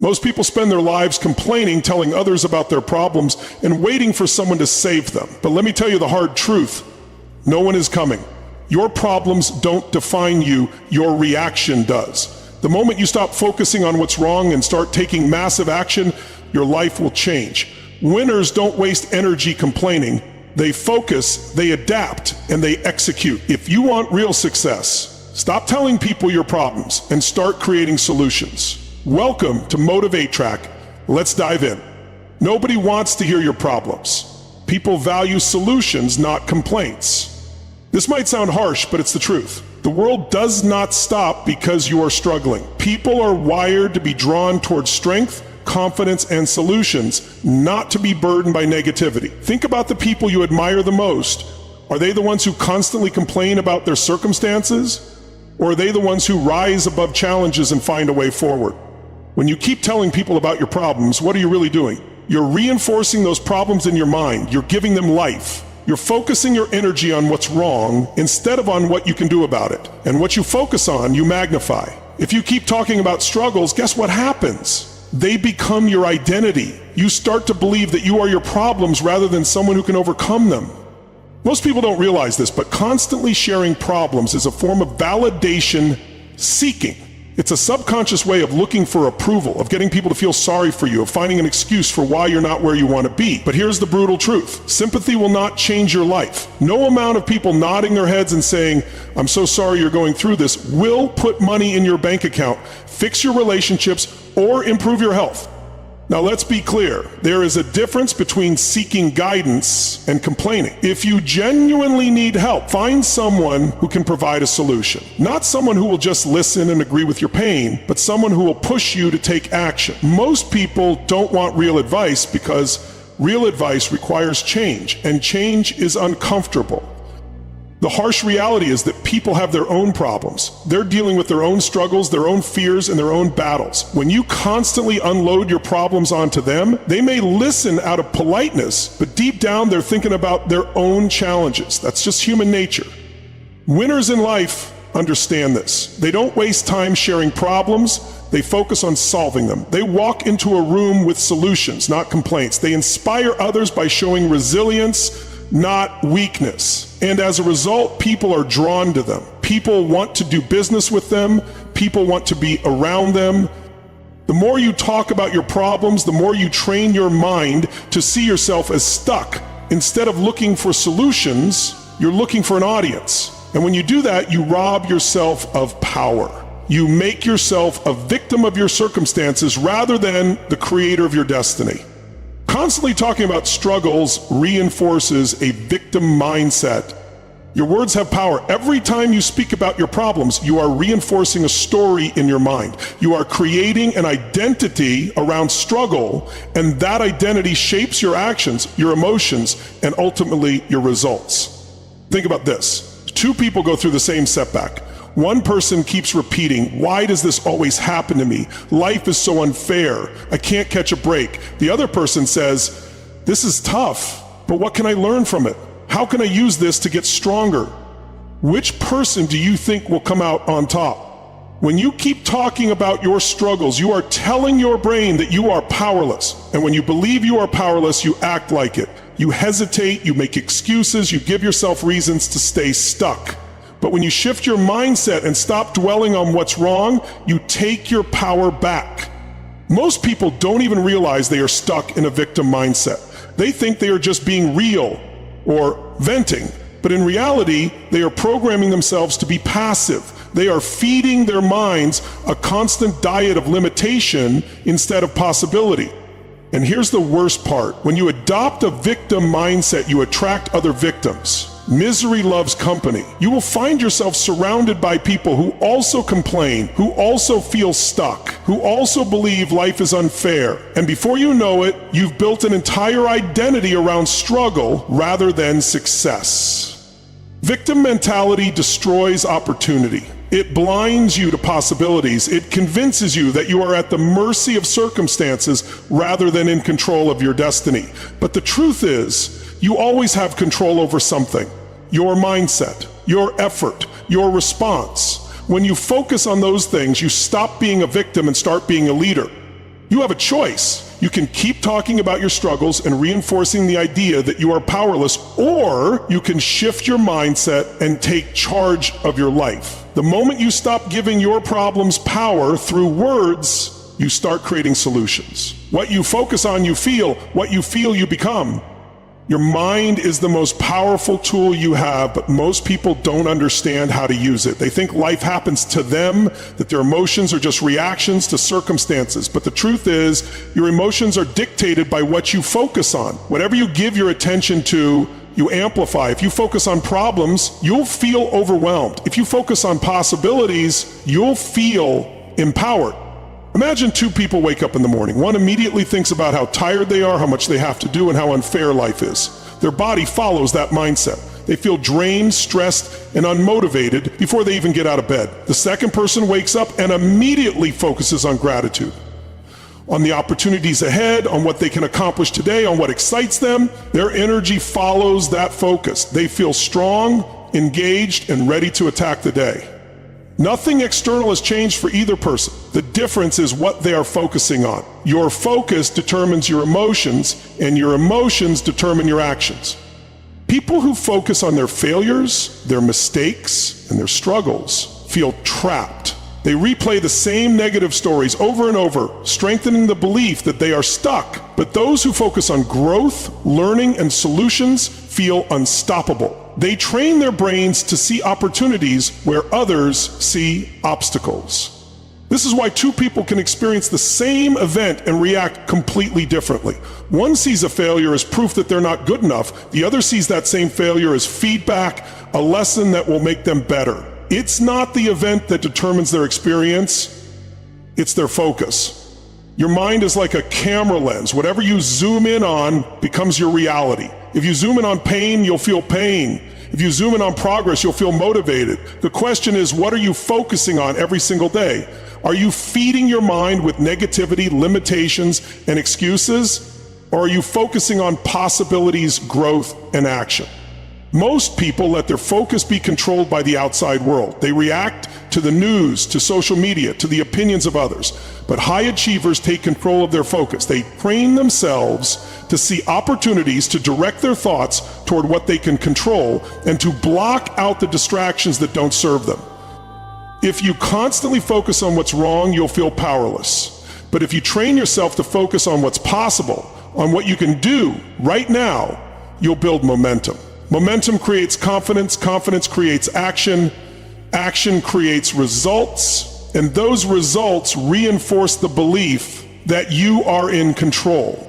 Most people spend their lives complaining, telling others about their problems, and waiting for someone to save them. But let me tell you the hard truth. No one is coming. Your problems don't define you, your reaction does. The moment you stop focusing on what's wrong and start taking massive action, your life will change. Winners don't waste energy complaining. They focus, they adapt, and they execute. If you want real success, stop telling people your problems and start creating solutions. Welcome to Motivate Track. Let's dive in. Nobody wants to hear your problems. People value solutions, not complaints. This might sound harsh, but it's the truth. The world does not stop because you are struggling. People are wired to be drawn towards strength, confidence, and solutions, not to be burdened by negativity. Think about the people you admire the most. Are they the ones who constantly complain about their circumstances? Or are they the ones who rise above challenges and find a way forward? When you keep telling people about your problems, what are you really doing? You're reinforcing those problems in your mind. You're giving them life. You're focusing your energy on what's wrong instead of on what you can do about it. And what you focus on, you magnify. If you keep talking about struggles, guess what happens? They become your identity. You start to believe that you are your problems rather than someone who can overcome them. Most people don't realize this, but constantly sharing problems is a form of validation seeking. It's a subconscious way of looking for approval, of getting people to feel sorry for you, of finding an excuse for why you're not where you want to be. But here's the brutal truth. Sympathy will not change your life. No amount of people nodding their heads and saying, "I'm so sorry you're going through this," will put money in your bank account, fix your relationships, or improve your health. Now let's be clear. There is a difference between seeking guidance and complaining. If you genuinely need help, find someone who can provide a solution. Not someone who will just listen and agree with your pain, but someone who will push you to take action. Most people don't want real advice because real advice requires change, and change is uncomfortable. The harsh reality is that people have their own problems. They're dealing with their own struggles, their own fears, and their own battles. When you constantly unload your problems onto them, they may listen out of politeness, but deep down they're thinking about their own challenges. That's just human nature. Winners in life understand this. They don't waste time sharing problems. They focus on solving them. They walk into a room with solutions, not complaints. They inspire others by showing resilience, not weakness. And as a result, people are drawn to them. People want to do business with them. People want to be around them. The more you talk about your problems, the more you train your mind to see yourself as stuck. Instead of looking for solutions, you're looking for an audience. And when you do that, you rob yourself of power. You make yourself a victim of your circumstances rather than the creator of your destiny. Constantly talking about struggles reinforces a victim mindset. Your words have power. Every time you speak about your problems, you are reinforcing a story in your mind. You are creating an identity around struggle, and that identity shapes your actions, your emotions, and ultimately your results. Think about this. Two people go through the same setback. One person keeps repeating, "Why does this always happen to me? Life is so unfair. I can't catch a break." The other person says, "This is tough, but what can I learn from it? How can I use this to get stronger?" Which person do you think will come out on top? When you keep talking about your struggles, you are telling your brain that you are powerless. And when you believe you are powerless, you act like it. You hesitate, you make excuses, you give yourself reasons to stay stuck. But when you shift your mindset and stop dwelling on what's wrong, you take your power back. Most people don't even realize they are stuck in a victim mindset. They think they are just being real or venting, but in reality, they are programming themselves to be passive. They are feeding their minds a constant diet of limitation instead of possibility. And here's the worst part. When you adopt a victim mindset, you attract other victims. Misery loves company. You will find yourself surrounded by people who also complain, who also feel stuck, who also believe life is unfair. And before you know it, you've built an entire identity around struggle rather than success. Victim mentality destroys opportunity. It blinds you to possibilities. It convinces you that you are at the mercy of circumstances rather than in control of your destiny. But the truth is, you always have control over something. Your mindset, your effort, your response. When you focus on those things, you stop being a victim and start being a leader. You have a choice. You can keep talking about your struggles and reinforcing the idea that you are powerless, or you can shift your mindset and take charge of your life. The moment you stop giving your problems power through words, you start creating solutions. What you focus on, you feel. What you feel, you become. Your mind is the most powerful tool you have, but most people don't understand how to use it. They think life happens to them, that their emotions are just reactions to circumstances. But the truth is, your emotions are dictated by what you focus on. Whatever you give your attention to, you amplify. If you focus on problems, you'll feel overwhelmed. If you focus on possibilities, you'll feel empowered. Imagine two people wake up in the morning. One immediately thinks about how tired they are, how much they have to do, and how unfair life is. Their body follows that mindset. They feel drained, stressed, and unmotivated before they even get out of bed. The second person wakes up and immediately focuses on gratitude, on the opportunities ahead, on what they can accomplish today, on what excites them. Their energy follows that focus. They feel strong, engaged, and ready to attack the day. Nothing external has changed for either person. The difference is what they are focusing on. Your focus determines your emotions, and your emotions determine your actions. People who focus on their failures, their mistakes, and their struggles feel trapped. They replay the same negative stories over and over, strengthening the belief that they are stuck. But those who focus on growth, learning, and solutions feel unstoppable. They train their brains to see opportunities where others see obstacles. This is why two people can experience the same event and react completely differently. One sees a failure as proof that they're not good enough. The other sees that same failure as feedback, a lesson that will make them better. It's not the event that determines their experience, it's their focus. Your mind is like a camera lens. Whatever you zoom in on becomes your reality. If you zoom in on pain, you'll feel pain. If you zoom in on progress, you'll feel motivated. The question is, what are you focusing on every single day? Are you feeding your mind with negativity, limitations, and excuses? Or are you focusing on possibilities, growth, and action? Most people let their focus be controlled by the outside world. They react to the news, to social media, to the opinions of others. But high achievers take control of their focus. They train themselves to see opportunities, to direct their thoughts toward what they can control, and to block out the distractions that don't serve them. If you constantly focus on what's wrong, you'll feel powerless. But if you train yourself to focus on what's possible, on what you can do right now, you'll build momentum. Momentum creates confidence, confidence creates action, action creates results, and those results reinforce the belief that you are in control.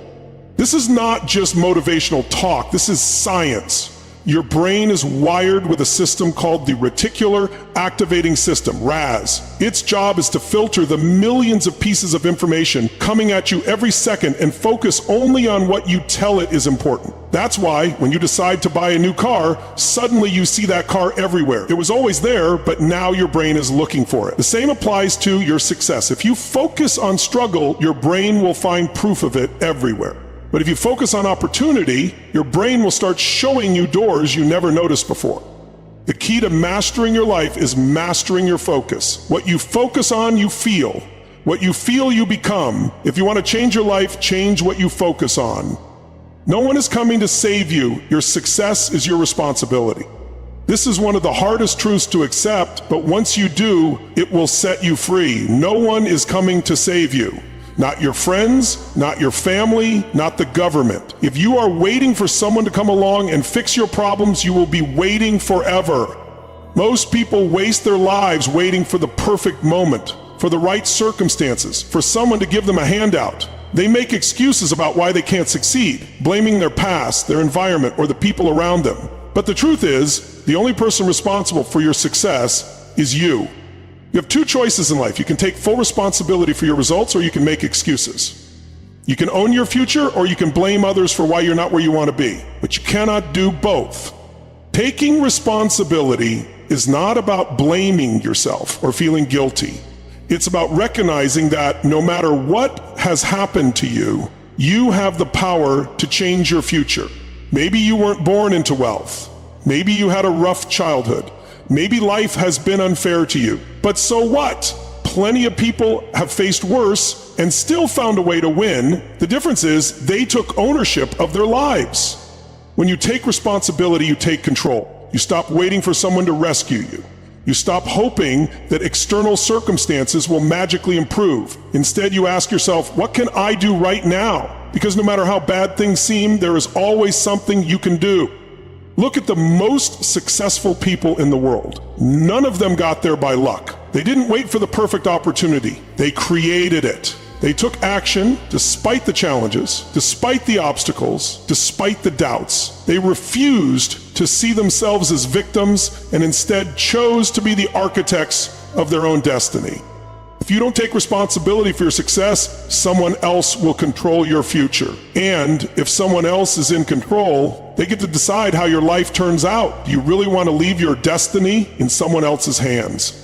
This is not just motivational talk, this is science. Your brain is wired with a system called the reticular activating system, RAS. Its job is to filter the millions of pieces of information coming at you every second and focus only on what you tell it is important. That's why when you decide to buy a new car, suddenly you see that car everywhere. It was always there, but now your brain is looking for it. The same applies to your success. If you focus on struggle, your brain will find proof of it everywhere. But if you focus on opportunity, your brain will start showing you doors you never noticed before. The key to mastering your life is mastering your focus. What you focus on, you feel. What you feel, you become. If you want to change your life, change what you focus on. No one is coming to save you. Your success is your responsibility. This is one of the hardest truths to accept, but once you do, it will set you free. No one is coming to save you. Not your friends, not your family, not the government. If you are waiting for someone to come along and fix your problems, you will be waiting forever. Most people waste their lives waiting for the perfect moment, for the right circumstances, for someone to give them a handout. They make excuses about why they can't succeed, blaming their past, their environment, or the people around them. But the truth is, the only person responsible for your success is you. You have two choices in life. You can take full responsibility for your results, or you can make excuses. You can own your future, or you can blame others for why you're not where you want to be. But you cannot do both. Taking responsibility is not about blaming yourself or feeling guilty. It's about recognizing that no matter what has happened to you, you have the power to change your future. Maybe you weren't born into wealth. Maybe you had a rough childhood. Maybe life has been unfair to you. But so what? Plenty of people have faced worse and still found a way to win. The difference is they took ownership of their lives. When you take responsibility, you take control. You stop waiting for someone to rescue you. You stop hoping that external circumstances will magically improve. Instead, you ask yourself, what can I do right now? Because no matter how bad things seem, there is always something you can do. Look at the most successful people in the world. None of them got there by luck. They didn't wait for the perfect opportunity. They created it. They took action despite the challenges, despite the obstacles, despite the doubts. They refused to see themselves as victims and instead chose to be the architects of their own destiny. If you don't take responsibility for your success, someone else will control your future. And if someone else is in control, they get to decide how your life turns out. Do you really want to leave your destiny in someone else's hands?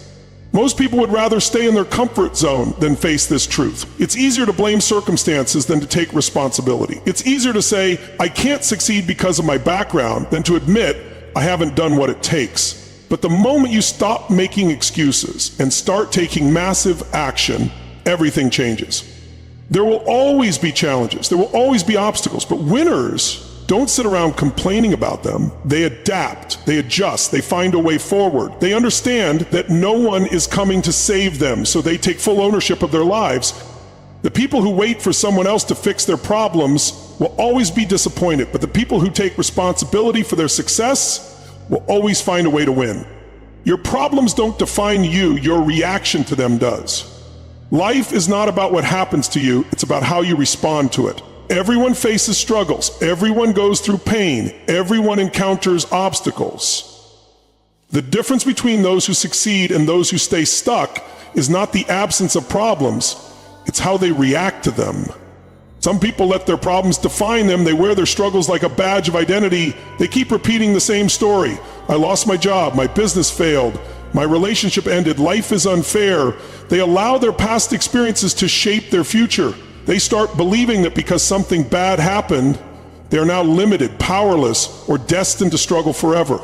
Most people would rather stay in their comfort zone than face this truth. It's easier to blame circumstances than to take responsibility. It's easier to say, I can't succeed because of my background, than to admit, I haven't done what it takes. But the moment you stop making excuses and start taking massive action, everything changes. There will always be challenges, there will always be obstacles, but winners don't sit around complaining about them. They adapt, they adjust, they find a way forward. They understand that no one is coming to save them, so they take full ownership of their lives. The people who wait for someone else to fix their problems will always be disappointed, but the people who take responsibility for their success will always find a way to win. Your problems don't define you, your reaction to them does. Life is not about what happens to you, it's about how you respond to it. Everyone faces struggles, everyone goes through pain, everyone encounters obstacles. The difference between those who succeed and those who stay stuck is not the absence of problems, it's how they react to them. Some people let their problems define them. They wear their struggles like a badge of identity. They keep repeating the same story. I lost my job, my business failed, my relationship ended, life is unfair. They allow their past experiences to shape their future. They start believing that because something bad happened, they are now limited, powerless, or destined to struggle forever.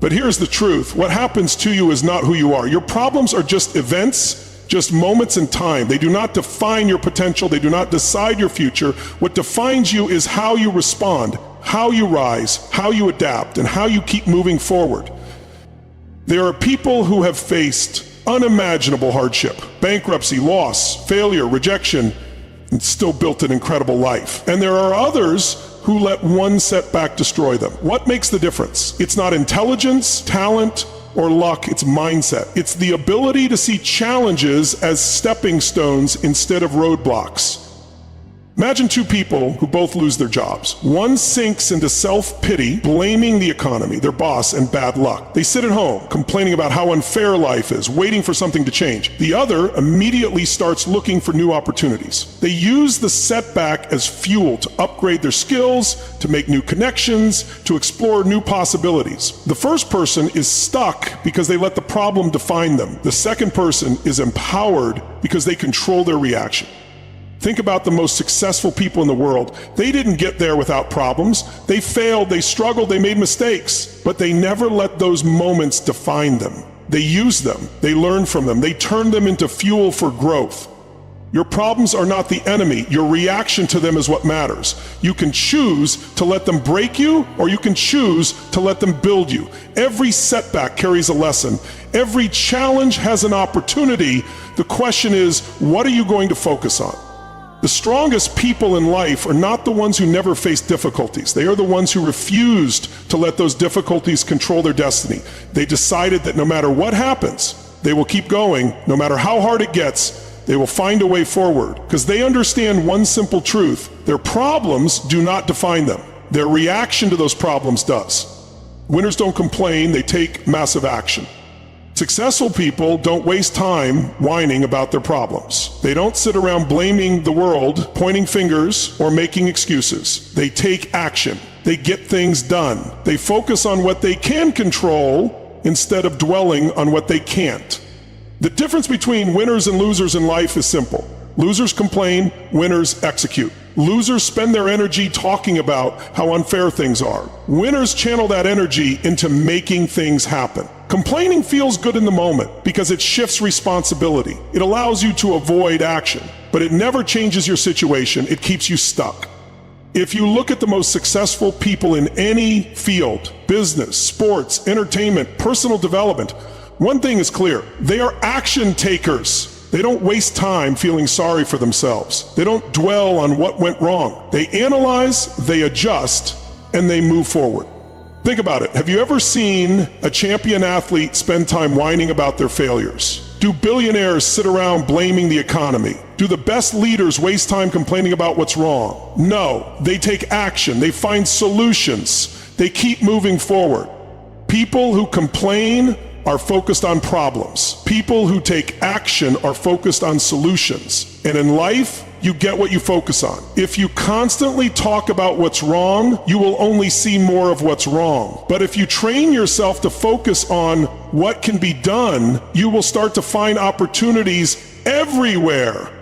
But here's the truth. What happens to you is not who you are. Your problems are just events, just moments in time. They do not define your potential. They do not decide your future. What defines you is how you respond, how you rise, how you adapt, and how you keep moving forward. There are people who have faced unimaginable hardship, bankruptcy, loss, failure, rejection, and still built an incredible life. And there are others who let one setback destroy them. What makes the difference? It's not intelligence, talent, or luck, it's mindset. It's the ability to see challenges as stepping stones instead of roadblocks. Imagine two people who both lose their jobs. One sinks into self-pity, blaming the economy, their boss, and bad luck. They sit at home, complaining about how unfair life is, waiting for something to change. The other immediately starts looking for new opportunities. They use the setback as fuel to upgrade their skills, to make new connections, to explore new possibilities. The first person is stuck because they let the problem define them. The second person is empowered because they control their reaction. Think about the most successful people in the world. They didn't get there without problems. They failed, they struggled, they made mistakes, but they never let those moments define them. They used them, they learned from them, they turned them into fuel for growth. Your problems are not the enemy. Your reaction to them is what matters. You can choose to let them break you, or you can choose to let them build you. Every setback carries a lesson. Every challenge has an opportunity. The question is, what are you going to focus on? The strongest people in life are not the ones who never face difficulties. They are the ones who refused to let those difficulties control their destiny. They decided that no matter what happens, they will keep going. No matter how hard it gets, they will find a way forward, because they understand one simple truth. Their problems do not define them. Their reaction to those problems does. Winners don't complain, they take massive action. Successful people don't waste time whining about their problems. They don't sit around blaming the world, pointing fingers, or making excuses. They take action. They get things done. They focus on what they can control instead of dwelling on what they can't. The difference between winners and losers in life is simple. Losers complain, winners execute. Losers spend their energy talking about how unfair things are. Winners channel that energy into making things happen. Complaining feels good in the moment because it shifts responsibility. It allows you to avoid action, but it never changes your situation. It keeps you stuck. If you look at the most successful people in any field, business, sports, entertainment, personal development, one thing is clear: they are action takers. They don't waste time feeling sorry for themselves. They don't dwell on what went wrong. They analyze, they adjust, and they move forward. Think about it. Have you ever seen a champion athlete spend time whining about their failures? Do billionaires sit around blaming the economy? Do the best leaders waste time complaining about what's wrong? No, they take action. They find solutions. They keep moving forward. People who complain are focused on problems. People who take action are focused on solutions. And in life, you get what you focus on. If you constantly talk about what's wrong, you will only see more of what's wrong. But if you train yourself to focus on what can be done, you will start to find opportunities everywhere.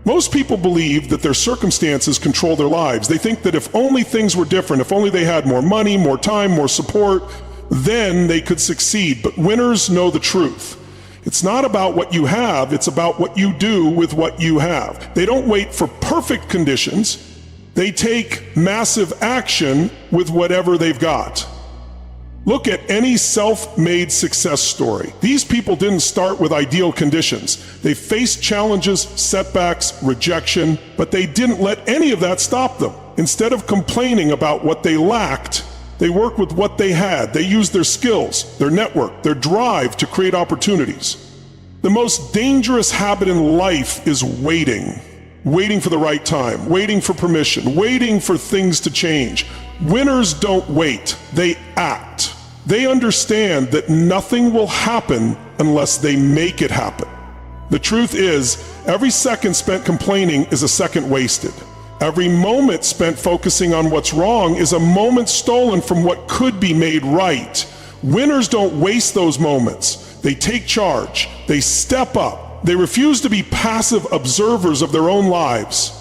Most people believe that their circumstances control their lives. They think that if only things were different, if only they had more money, more time, more support, then they could succeed. But winners know the truth. It's not about what you have, it's about what you do with what you have. They don't wait for perfect conditions. They take massive action with whatever they've got. Look at any self-made success story. These people didn't start with ideal conditions. They faced challenges, setbacks, rejection, but they didn't let any of that stop them. Instead of complaining about what they lacked, they worked with what they had. They used their skills, their network, their drive to create opportunities. The most dangerous habit in life is waiting. Waiting for the right time, waiting for permission, waiting for things to change. Winners don't wait, they act. They understand that nothing will happen unless they make it happen. The truth is, every second spent complaining is a second wasted. Every moment spent focusing on what's wrong is a moment stolen from what could be made right. Winners don't waste those moments. They take charge. They step up. They refuse to be passive observers of their own lives.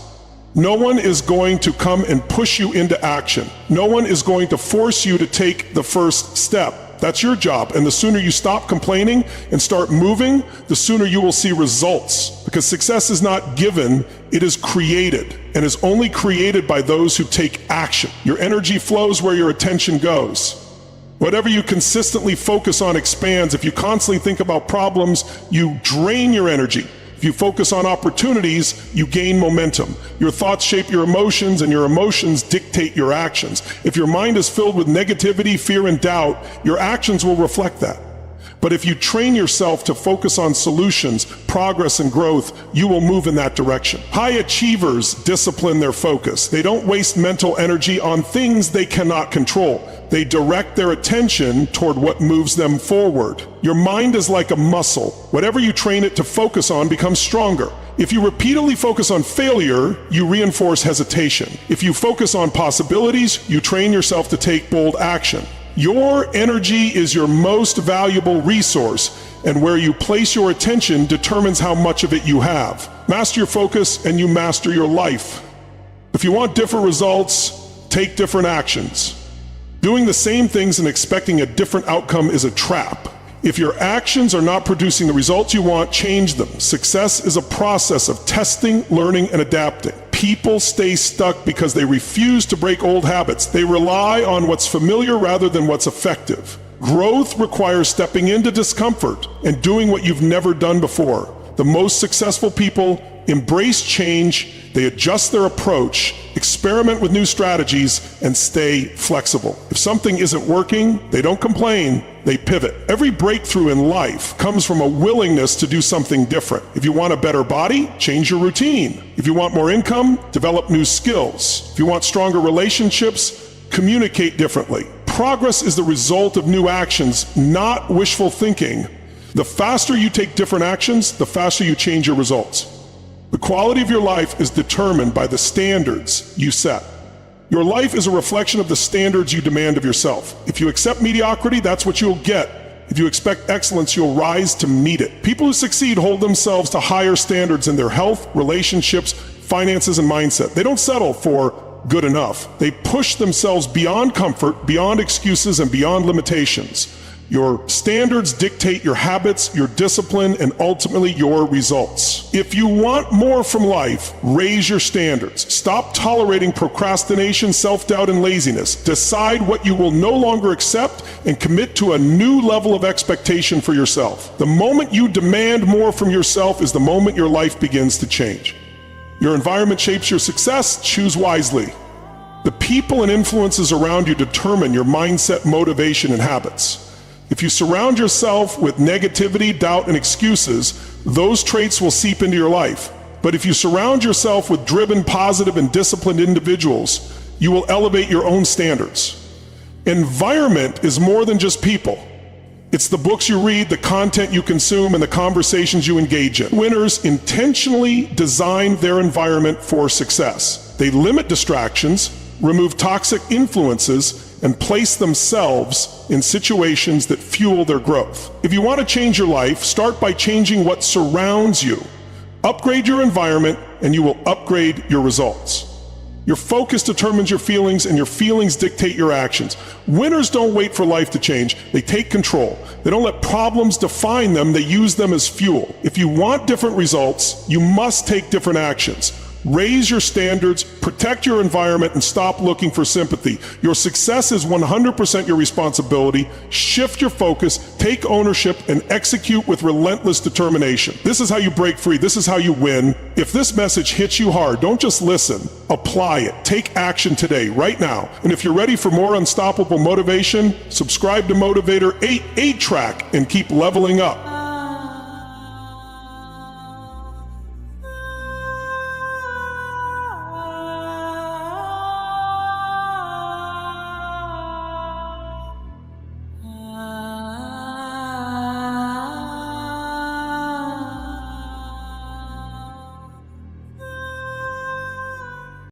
No one is going to come and push you into action. No one is going to force you to take the first step. That's your job. And the sooner you stop complaining and start moving, the sooner you will see results. Because success is not given, it is created, and is only created by those who take action. Your energy flows where your attention goes. Whatever you consistently focus on expands. If you constantly think about problems, you drain your energy. If you focus on opportunities, you gain momentum. Your thoughts shape your emotions, and your emotions dictate your actions. If your mind is filled with negativity, fear, and doubt, your actions will reflect that. But if you train yourself to focus on solutions, progress, and growth, you will move in that direction. High achievers discipline their focus. They don't waste mental energy on things they cannot control. They direct their attention toward what moves them forward. Your mind is like a muscle. Whatever you train it to focus on becomes stronger. If you repeatedly focus on failure, you reinforce hesitation. If you focus on possibilities, you train yourself to take bold action. Your energy is your most valuable resource, and where you place your attention determines how much of it you have. Master your focus and you master your life. If you want different results, take different actions. Doing the same things and expecting a different outcome is a trap. If your actions are not producing the results you want, change them. Success is a process of testing, learning, and adapting. People stay stuck because they refuse to break old habits. They rely on what's familiar rather than what's effective. Growth requires stepping into discomfort and doing what you've never done before. The most successful people embrace change, they adjust their approach, experiment with new strategies, and stay flexible. If something isn't working, they don't complain, they pivot. Every breakthrough in life comes from a willingness to do something different. If you want a better body, change your routine. If you want more income, develop new skills. If you want stronger relationships, communicate differently. Progress is the result of new actions, not wishful thinking. The faster you take different actions, the faster you change your results. The quality of your life is determined by the standards you set. Your life is a reflection of the standards you demand of yourself. If you accept mediocrity, that's what you'll get. If you expect excellence, you'll rise to meet it. People who succeed hold themselves to higher standards in their health, relationships, finances, and mindset. They don't settle for good enough. They push themselves beyond comfort, beyond excuses, and beyond limitations. Your standards dictate your habits, your discipline, and ultimately your results. If you want more from life, raise your standards. Stop tolerating procrastination, self-doubt, and laziness. Decide what you will no longer accept and commit to a new level of expectation for yourself. The moment you demand more from yourself is the moment your life begins to change. Your environment shapes your success. Choose wisely. The people and influences around you determine your mindset, motivation, and habits. If you surround yourself with negativity, doubt, and excuses, those traits will seep into your life. But if you surround yourself with driven, positive, and disciplined individuals, you will elevate your own standards. Environment is more than just people. It's the books you read, the content you consume, and the conversations you engage in. Winners intentionally design their environment for success. They limit distractions, remove toxic influences, and place themselves in situations that fuel their growth. If you want to change your life, start by changing what surrounds you. Upgrade your environment, and you will upgrade your results. Your focus determines your feelings, and your feelings dictate your actions. Winners don't wait for life to change. They take control. They don't let problems define them. They use them as fuel. If you want different results, you must take different actions. Raise your standards, protect your environment, and stop looking for sympathy. Your success is 100% your responsibility. Shift your focus, take ownership, and execute with relentless determination. This is how you break free. This is how you win. If this message hits you hard, don't just listen. Apply it. Take action today, right now. And if you're ready for more unstoppable motivation, subscribe to Motivator 8 track and keep leveling up.